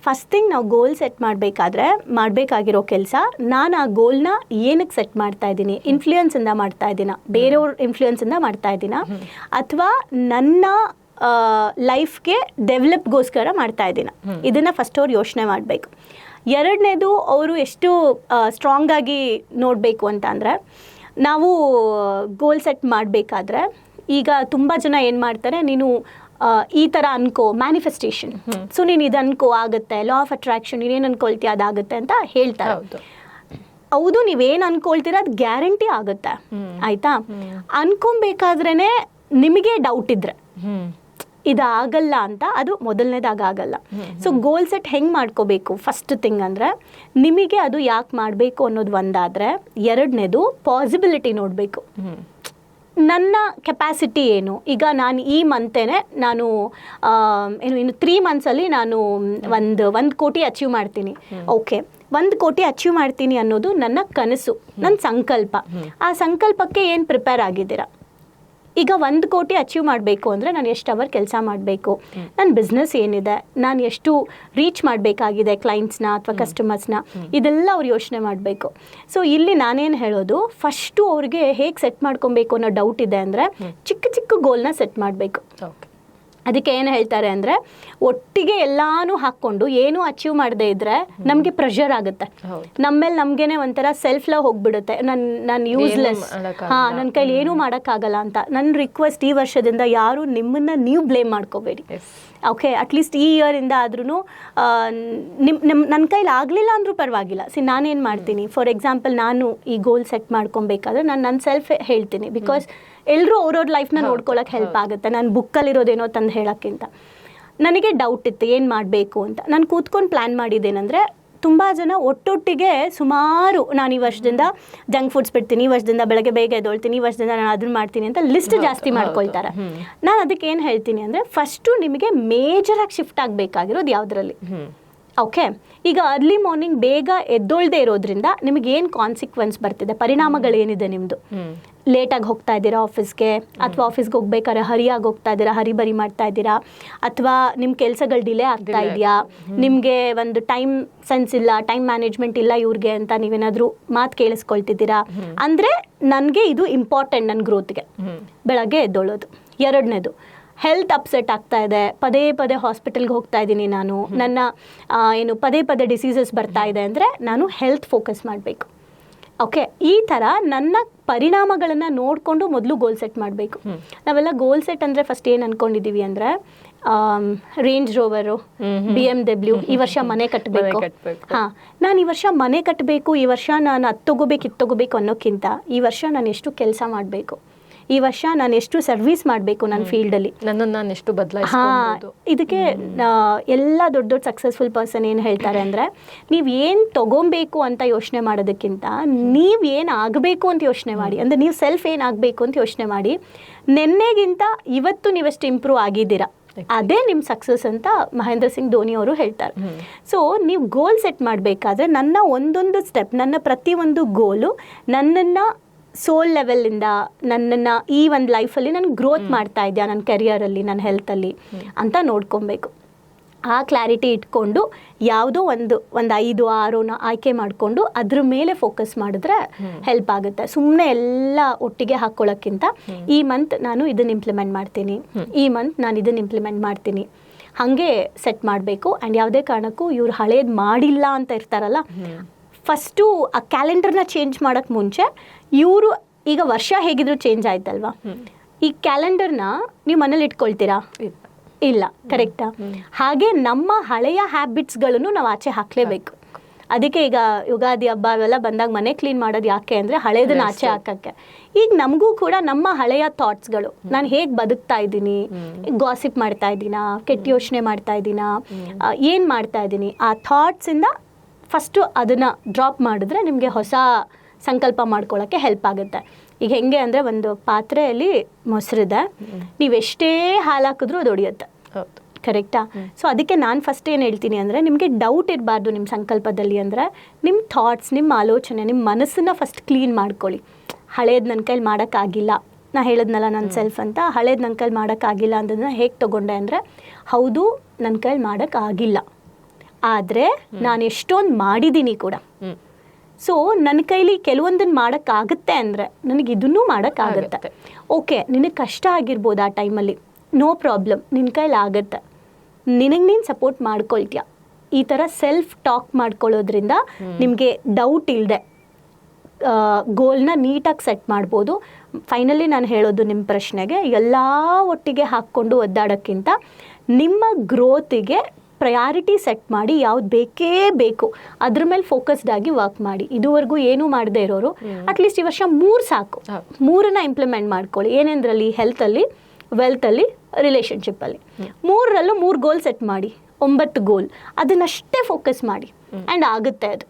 First thing ನಾವು goal set ಮಾಡಬೇಕಾಗಿರೋ ಕೆಲಸ, ನಾನು ಆ ಗೋಲ್ನ ಏನಕ್ಕೆ ಸೆಟ್ ಮಾಡ್ತಾ ಇದ್ದೀನಿ, ಇನ್ಫ್ಲೂಯೆನ್ಸಿಂದ ಮಾಡ್ತಾ ಇದ್ದೀನ, ಬೇರೆಯವ್ರ ಇನ್ಫ್ಲೂಯೆನ್ಸಿಂದ ಮಾಡ್ತಾ ಇದ್ದೀನ, ಅಥವಾ ನನ್ನ ಲೈಫ್ಗೆ ಡೆವಲಪ್ಗೋಸ್ಕರ ಮಾಡ್ತಾ ಇದ್ದೀನ, ಇದನ್ನು ಫಸ್ಟ್ ಅವ್ರು ಯೋಚನೆ ಮಾಡಬೇಕು. ಎರಡನೇದು, ಅವರು ಎಷ್ಟು ಸ್ಟ್ರಾಂಗಾಗಿ ನೋಡಬೇಕು ಅಂತ ಅಂದರೆ, ನಾವು ಗೋಲ್ ಸೆಟ್ ಮಾಡಬೇಕಾದ್ರೆ ಈಗ ತುಂಬ ಜನ ಏನು ಮಾಡ್ತಾರೆ, ನೀನು ಈ ಥರ ಅನ್ಕೋ, ಮ್ಯಾನಿಫೆಸ್ಟೇಷನ್, ಸೊ ನೀನು ಇದು ಅನ್ಕೋ ಆಗುತ್ತೆ, ಲಾ ಆಫ್ ಅಟ್ರಾಕ್ಷನ್, ನೀನೇನು ಅನ್ಕೊಳ್ತೀಯ ಅದಾಗುತ್ತೆ ಅಂತ ಹೇಳ್ತಾರೆ. ಹೌದು, ನೀವೇನು ಅನ್ಕೊಳ್ತೀರ ಅದು ಗ್ಯಾರಂಟಿ ಆಗುತ್ತೆ, ಆಯಿತಾ. ಅನ್ಕೊಬೇಕಾದ್ರೇ ನಿಮಗೆ ಡೌಟ್ ಇದ್ರೆ ಇದಾಗಲ್ಲ ಅಂತ, ಅದು ಮೊದಲನೇದಾಗಲ್ಲ. ಸೊ ಗೋಲ್ ಸೆಟ್ ಹೆಂಗೆ ಮಾಡ್ಕೋಬೇಕು, ಫಸ್ಟ್ ಥಿಂಗ್ ಅಂದರೆ ನಿಮಗೆ ಅದು ಯಾಕೆ ಮಾಡಬೇಕು ಅನ್ನೋದು ಒಂದಾದರೆ, ಎರಡನೇದು ಪಾಸಿಬಿಲಿಟಿ ನೋಡಬೇಕು. ನನ್ನ ಕೆಪಾಸಿಟಿ ಏನು, ಈಗ ನಾನು ಈ ಮಂತೇನೆ ನಾನು ಇನ್ನು 3 ಮಂತ್ಸಲ್ಲಿ ನಾನು ಒಂದು ಕೋಟಿ ಅಚೀವ್ ಮಾಡ್ತೀನಿ. ಓಕೆ, 1 ಕೋಟಿ ಅಚೀವ್ ಮಾಡ್ತೀನಿ ಅನ್ನೋದು ನನ್ನ ಕನಸು, ನನ್ನ ಸಂಕಲ್ಪ. ಆ ಸಂಕಲ್ಪಕ್ಕೆ ಏನು ಪ್ರಿಪೇರ್ ಆಗಿದ್ದೀರಾ? ಈಗ 1 ಕೋಟಿ ಅಚೀವ್ ಮಾಡಬೇಕು ಅಂದರೆ ನಾನು ಎಷ್ಟು ಅವರ್ ಕೆಲಸ ಮಾಡಬೇಕು, ನನ್ನ ಬಿಸ್ನೆಸ್ ಏನಿದೆ, ನಾನು ಎಷ್ಟು ರೀಚ್ ಮಾಡಬೇಕಾಗಿದೆ ಕ್ಲೈಂಟ್ಸ್ನ ಅಥವಾ ಕಸ್ಟಮರ್ಸ್ನ, ಇದೆಲ್ಲ ಅವ್ರು ಯೋಚನೆ ಮಾಡಬೇಕು. ಸೊ ಇಲ್ಲಿ ನಾನೇನು ಹೇಳೋದು, ಫಸ್ಟು ಅವ್ರಿಗೆ ಹೇಗೆ ಸೆಟ್ ಮಾಡ್ಕೊಬೇಕು ಅನ್ನೋ ಡೌಟ್ ಇದೆ ಅಂದರೆ, ಚಿಕ್ಕ ಚಿಕ್ಕ ಗೋಲ್ನ ಸೆಟ್ ಮಾಡಬೇಕು. ಅದಕ್ಕೆ ಏನು ಹೇಳ್ತಾರೆ ಅಂದರೆ, ಒಟ್ಟಿಗೆ ಎಲ್ಲಾನು ಹಾಕ್ಕೊಂಡು ಏನೂ ಅಚೀವ್ ಮಾಡದೇ ಇದ್ದರೆ ನಮಗೆ ಪ್ರೆಷರ್ ಆಗುತ್ತೆ, ನಮ್ಮ ಮೇಲೆ ನಮಗೇನೆ ಒಂಥರ ಸೆಲ್ಫ್ ಲವ್ ಹೋಗ್ಬಿಡುತ್ತೆ, ನಾನು ಯೂಸ್ಲೆಸ್, ನನ್ನ ಕೈಲಿ ಏನೂ ಮಾಡೋಕ್ಕಾಗಲ್ಲ ಅಂತ. ನನ್ನ ರಿಕ್ವೆಸ್ಟ್ ಈ ವರ್ಷದಿಂದ ಯಾರು ನಿಮ್ಮನ್ನು ನೀವು ಬ್ಲೇಮ್ ಮಾಡ್ಕೋಬೇಡಿ, ಓಕೆ. ಅಟ್ಲೀಸ್ಟ್ ಈ ಇಯರಿಂದ ಆದ್ರೂ ನನ್ನ ಕೈಲಿ ಆಗಲಿಲ್ಲ ಅಂದರೂ ಪರವಾಗಿಲ್ಲ. ನಾನೇನು ಮಾಡ್ತೀನಿ, ಫಾರ್ ಎಕ್ಸಾಂಪಲ್ ನಾನು ಈ ಗೋಲ್ ಸೆಟ್ ಮಾಡ್ಕೊಬೇಕಾದ್ರೆ ನಾನು ನನ್ನ ಸೆಲ್ಫ್ ಹೇಳ್ತೀನಿ, ಬಿಕಾಸ್ ಎಲ್ಲರೂ ಅವ್ರವ್ರ ಲೈಫ್ನ ನೋಡ್ಕೊಳ್ಳೋಕೆ ಹೆಲ್ಪ್ ಆಗುತ್ತೆ. ನಾನು ಬುಕ್ಕಲ್ಲಿರೋದೇನೋ ತಂದು ಹೇಳೋಕ್ಕಿಂತ. ನನಗೆ ಡೌಟ್ ಇತ್ತು ಏನು ಮಾಡಬೇಕು ಅಂತ. ನಾನು ಕೂತ್ಕೊಂಡು ಪ್ಲ್ಯಾನ್ ಮಾಡಿದ್ದೇನೆಂದರೆ, ತುಂಬ ಜನ ಒಟ್ಟೊಟ್ಟಿಗೆ ಸುಮಾರು ನಾನು ಈ ವರ್ಷದಿಂದ ಜಂಕ್ ಫುಡ್ಸ್ ಬಿಡ್ತೀನಿ, ಈ ವರ್ಷದಿಂದ ಬೆಳಗ್ಗೆ ಬೇಗ ಎದ್ದೊಳ್ತೀನಿ, ಈ ವರ್ಷದಿಂದ ನಾನು ಅದನ್ನ ಮಾಡ್ತೀನಿ ಅಂತ ಲಿಸ್ಟ್ ಜಾಸ್ತಿ ಮಾಡ್ಕೊಳ್ತಾರೆ. ನಾನು ಅದಕ್ಕೆ ಏನು ಹೇಳ್ತೀನಿ ಅಂದರೆ, ಫಸ್ಟು ನಿಮಗೆ ಮೇಜರಾಗಿ ಶಿಫ್ಟ್ ಆಗಬೇಕಾಗಿರೋದು ಯಾವುದರಲ್ಲಿ, ಓಕೆ. ಈಗ ಅರ್ಲಿ ಮಾರ್ನಿಂಗ್ ಬೇಗ ಎದ್ದೊಳ್ದೇ ಇರೋದ್ರಿಂದ ನಿಮಗೇನು ಕಾನ್ಸಿಕ್ವೆನ್ಸ್ ಬರ್ತಿದೆ, ಪರಿಣಾಮಗಳೇನಿದೆ ನಿಮ್ಮದು. ಲೇಟಾಗಿ ಹೋಗ್ತಾ ಇದ್ದೀರಾ ಆಫೀಸ್ಗೆ, ಅಥವಾ ಆಫೀಸ್ಗೆ ಹೋಗ್ಬೇಕಾದ್ರೆ ಹರಿಯಾಗಿ ಹೋಗ್ತಾ ಇದ್ದೀರಾ, ಹರಿಬರಿ ಮಾಡ್ತಾ ಇದ್ದೀರಾ, ಅಥವಾ ನಿಮ್ಮ ಕೆಲಸಗಳು ಡಿಲೇ ಆಗ್ತಾ ಇದೆಯಾ, ನಿಮಗೆ ಒಂದು ಟೈಮ್ ಸೆನ್ಸ್ ಇಲ್ಲ, ಟೈಮ್ ಮ್ಯಾನೇಜ್ಮೆಂಟ್ ಇಲ್ಲ ಇವ್ರಿಗೆ ಅಂತ ನೀವೇನಾದರೂ ಮಾತು ಕೇಳಿಸ್ಕೊಳ್ತಿದ್ದೀರಾ ಅಂದರೆ, ನನಗೆ ಇದು ಇಂಪಾರ್ಟೆಂಟ್ ನನ್ನ ಗ್ರೋತ್ಗೆ ಬೆಳಗ್ಗೆ ಎದ್ದೊಳ್ಳೋದು. ಎರಡನೇದು, ಹೆಲ್ತ್ ಅಪ್ಸೆಟ್ ಆಗ್ತಾ ಇದೆ, ಪದೇ ಪದೇ ಹಾಸ್ಪಿಟಲ್ಗೆ ಹೋಗ್ತಾ ಇದ್ದೀನಿ ನಾನು, ನನ್ನ ಪದೇ ಡಿಸೀಸಸ್ ಬರ್ತಾ ಇದೆ ಅಂದರೆ ನಾನು ಹೆಲ್ತ್ ಫೋಕಸ್ ಮಾಡಬೇಕು, ಓಕೆ. ಈ ಥರ ನನ್ನ ಪರಿಣಾಮಗಳನ್ನು ನೋಡಿಕೊಂಡು ಮೊದಲು ಗೋಲ್ ಸೆಟ್ ಮಾಡಬೇಕು. ನಾವೆಲ್ಲ ಗೋಲ್ ಸೆಟ್ ಅಂದರೆ ಫಸ್ಟ್ ಏನು ಅಂದ್ಕೊಂಡಿದ್ದೀವಿ ಅಂದರೆ, ರೇಂಜ್ ರೋವರು, BMW, ಈ ವರ್ಷ ಮನೆ ಕಟ್ಟಬೇಕು, ಹಾಂ ನಾನು ಈ ವರ್ಷ ಮನೆ ಕಟ್ಟಬೇಕು, ಈ ವರ್ಷ ನಾನು ಅದು ತೊಗೋಬೇಕು ಇದು ತೊಗೋಬೇಕು ಅನ್ನೋಕ್ಕಿಂತ, ಈ ವರ್ಷ ನಾನು ಎಷ್ಟು ಕೆಲಸ ಮಾಡಬೇಕು, ಈ ವರ್ಷ ನಾನು ಎಷ್ಟು ಸರ್ವಿಸ್ ಮಾಡಬೇಕು ನನ್ನ ಫೀಲ್ಡಲ್ಲಿ, ನನ್ನನ್ನು ನಾನು ಎಷ್ಟು ಬದಲಾಯಿಸಬಹುದು. ಇದಕ್ಕೆ ಎಲ್ಲ ದೊಡ್ಡ ದೊಡ್ಡ ಸಕ್ಸಸ್ಫುಲ್ ಪರ್ಸನ್ ಏನು ಹೇಳ್ತಾರೆ ಅಂದರೆ, ನೀವು ಏನು ತೊಗೊಬೇಕು ಅಂತ ಯೋಚನೆ ಮಾಡೋದಕ್ಕಿಂತ ನೀವು ಏನು ಆಗಬೇಕು ಅಂತ ಯೋಚನೆ ಮಾಡಿ, ಅಂದರೆ ನೀವು ಸೆಲ್ಫ್ ಏನಾಗಬೇಕು ಅಂತ ಯೋಚನೆ ಮಾಡಿ. ನೆನ್ನೆಗಿಂತ ಇವತ್ತು ನೀವೆಷ್ಟು ಇಂಪ್ರೂವ್ ಆಗಿದ್ದೀರಾ, ಅದೇ ನಿಮ್ಮ ಸಕ್ಸಸ್ ಅಂತ ಮಹೇಂದ್ರ ಸಿಂಗ್ ಧೋನಿ ಅವರು ಹೇಳ್ತಾರೆ. ಸೊ ನೀವು ಗೋಲ್ ಸೆಟ್ ಮಾಡಬೇಕಾದ್ರೆ ನನ್ನ ಒಂದೊಂದು ಸ್ಟೆಪ್, ನನ್ನ ಪ್ರತಿಯೊಂದು ಗೋಲು ನನ್ನನ್ನು ಸೋಲ್ ಲೆವೆಲ್ಲಿಂದ ನನ್ನನ್ನು ಈ ಒಂದು ಲೈಫಲ್ಲಿ ನಾನು ಗ್ರೋತ್ ಮಾಡ್ತಾ ಇದೆಯಾ, ನನ್ನ ಕೆರಿಯರಲ್ಲಿ, ನನ್ನ ಹೆಲ್ತಲ್ಲಿ ಅಂತ ನೋಡ್ಕೊಬೇಕು. ಆ ಕ್ಲಾರಿಟಿ ಇಟ್ಕೊಂಡು ಯಾವುದೋ ಒಂದು 5-6 ಆಯ್ಕೆ ಮಾಡಿಕೊಂಡು ಅದ್ರ ಮೇಲೆ ಫೋಕಸ್ ಮಾಡಿದ್ರೆ ಹೆಲ್ಪ್ ಆಗುತ್ತೆ. ಸುಮ್ಮನೆ ಎಲ್ಲ ಒಟ್ಟಿಗೆ ಹಾಕ್ಕೊಳ್ಳೋಕ್ಕಿಂತ ಈ ಮಂತ್ ನಾನು ಇದನ್ನು ಇಂಪ್ಲಿಮೆಂಟ್ ಮಾಡ್ತೀನಿ, ಈ ಮಂತ್ ನಾನು ಇದನ್ನು ಇಂಪ್ಲಿಮೆಂಟ್ ಮಾಡ್ತೀನಿ, ಹಾಗೆ ಸೆಟ್ ಮಾಡಬೇಕು. ಆ್ಯಂಡ್ ಯಾವುದೇ ಕಾರಣಕ್ಕೂ ಇವ್ರು ಹಳೇದು ಮಾಡಿಲ್ಲ ಅಂತ ಇರ್ತಾರಲ್ಲ, ಫಸ್ಟು ಆ ಕ್ಯಾಲೆಂಡರ್ನ ಚೇಂಜ್ ಮಾಡೋಕ್ಕೆ ಮುಂಚೆ ಇವರು, ಈಗ ವರ್ಷ ಹೇಗಿದ್ರು ಚೇಂಜ್ ಆಯ್ತಲ್ವಾ, ಈ ಕ್ಯಾಲೆಂಡರ್ನ ನೀವು ಮನೇಲಿ ಇಟ್ಕೊಳ್ತೀರಾ? ಇಲ್ಲ, ಕರೆಕ್ಟಾ? ಹಾಗೆ ನಮ್ಮ ಹಳೆಯ ಹ್ಯಾಬಿಟ್ಸ್ಗಳನ್ನು ನಾವು ಆಚೆ ಹಾಕಲೇಬೇಕು. ಅದಕ್ಕೆ ಈಗ ಯುಗಾದಿ ಹಬ್ಬ ಅವೆಲ್ಲ ಬಂದಾಗ ಮನೆ ಕ್ಲೀನ್ ಮಾಡೋದು ಯಾಕೆ ಅಂದರೆ ಹಳೇದನ್ನ ಆಚೆ ಹಾಕೋಕ್ಕೆ. ಈಗ ನಮಗೂ ಕೂಡ ನಮ್ಮ ಹಳೆಯ ಥಾಟ್ಸ್ಗಳು, ನಾನು ಹೇಗೆ ಬದುಕ್ತಾ ಇದ್ದೀನಿ, ಗಾಸಿಪ್ ಮಾಡ್ತಾ ಇದ್ದೀನಾ, ಕೆಟ್ಟ ಯೋಚನೆ ಮಾಡ್ತಾ ಇದ್ದೀನಾ, ಏನು ಮಾಡ್ತಾ ಇದ್ದೀನಿ, ಆ ಥಾಟ್ಸಿಂದ ಫಸ್ಟು ಅದನ್ನು ಡ್ರಾಪ್ ಮಾಡಿದ್ರೆ ನಿಮಗೆ ಹೊಸ ಸಂಕಲ್ಪ ಮಾಡ್ಕೊಳ್ಳೋಕ್ಕೆ ಹೆಲ್ಪ್ ಆಗುತ್ತೆ. ಈಗ ಹೆಂಗೆ ಅಂದರೆ, ಒಂದು ಪಾತ್ರೆಯಲ್ಲಿ ಮೊಸರಿದೆ, ನೀವೆಷ್ಟೇ ಹಾಲು ಹಾಕಿದ್ರೂ ಅದು ಒಡೆಯುತ್ತೆ, ಕರೆಕ್ಟಾ? ಸೊ ಅದಕ್ಕೆ ನಾನು ಫಸ್ಟ್ ಏನು ಹೇಳ್ತೀನಿ ಅಂದರೆ, ನಿಮಗೆ ಡೌಟ್ ಇರಬಾರ್ದು ನಿಮ್ಮ ಸಂಕಲ್ಪದಲ್ಲಿ. ಅಂದರೆ ನಿಮ್ಮ ಥಾಟ್ಸ್, ನಿಮ್ಮ ಆಲೋಚನೆ, ನಿಮ್ಮ ಮನಸ್ಸನ್ನು ಫಸ್ಟ್ ಕ್ಲೀನ್ ಮಾಡ್ಕೊಳ್ಳಿ. ಹಳೇದು ನನ್ನ ಕೈಲಿ ಮಾಡೋಕ್ಕಾಗಿಲ್ಲ, ನಾ ಹೇಳಿದ್ನಲ್ಲ ನನ್ನ ಸೆಲ್ಫ್ ಅಂತ, ಹಳೇದು ನನ್ನ ಕೈಲಿ ಮಾಡೋಕ್ಕಾಗಿಲ್ಲ ಅನ್ನೋದನ್ನ ಹೇಗೆ ತೊಗೊಂಡೆ ಅಂದರೆ, ಹೌದು ನನ್ನ ಕೈಲಿ ಮಾಡೋಕ್ಕಾಗಿಲ್ಲ, ಆದರೆ ನಾನು ಎಷ್ಟೊಂದು ಮಾಡಿದ್ದೀನಿ ಕೂಡ. ಸೊ ನನ್ನ ಕೈಲಿ ಕೆಲವೊಂದನ್ನು ಮಾಡೋಕ್ಕಾಗುತ್ತೆ ಅಂದರೆ ನನಗೆ ಇದನ್ನೂ ಮಾಡೋಕ್ಕಾಗತ್ತೆ. ಓಕೆ, ನಿನಗೆ ಕಷ್ಟ ಆಗಿರ್ಬೋದು ಆ ಟೈಮಲ್ಲಿ, ನೋ ಪ್ರಾಬ್ಲಮ್, ನಿನ್ನ ಕೈಲಿ ಆಗುತ್ತೆ, ನಿನಗೆ ನೀನು ಸಪೋರ್ಟ್ ಮಾಡ್ಕೊಳ್ತೀಯ. ಈ ಥರ ಸೆಲ್ಫ್ ಟಾಕ್ ಮಾಡ್ಕೊಳ್ಳೋದ್ರಿಂದ ನಿಮಗೆ ಡೌಟ್ ಇಲ್ಲದೆ ಗೋಲ್ನ ನೀಟಾಗಿ ಸೆಟ್ ಮಾಡ್ಬೋದು. ಫೈನಲಿ ನಾನು ಹೇಳೋದು ನಿಮ್ಮ ಪ್ರಶ್ನೆಗೆ, ಎಲ್ಲ ಒಟ್ಟಿಗೆ ಹಾಕ್ಕೊಂಡು ಒದ್ದಾಡೋಕ್ಕಿಂತ ನಿಮ್ಮ ಗ್ರೋತಿಗೆ ಪ್ರಯಾರಿಟಿ ಸೆಟ್ ಮಾಡಿ, ಯಾವ್ದು ಬೇಕೇ ಬೇಕು ಅದ್ರ ಮೇಲೆ ಫೋಕಸ್ಡ್ ಆಗಿ ವರ್ಕ್ ಮಾಡಿ. ಇದುವರೆಗೂ ಏನೂ ಮಾಡದೇ ಇರೋರು ಅಟ್ಲೀಸ್ಟ್ ಈ ವರ್ಷ 3 ಸಾಕು, 3ನ್ನ ಇಂಪ್ಲಿಮೆಂಟ್ ಮಾಡ್ಕೊಳ್ಳಿ. ಏನೆಂದ್ರಲ್ಲಿ, ಹೆಲ್ತಲ್ಲಿ, ವೆಲ್ತಲ್ಲಿ, ರಿಲೇಷನ್ಶಿಪ್ಪಲ್ಲಿ, 3ರಲ್ಲೂ 3 ಗೋಲ್ ಸೆಟ್ ಮಾಡಿ, 9 ಗೋಲ್, ಅದನ್ನಷ್ಟೇ ಫೋಕಸ್ ಮಾಡಿ ಆ್ಯಂಡ್ ಆಗುತ್ತೆ ಅದು.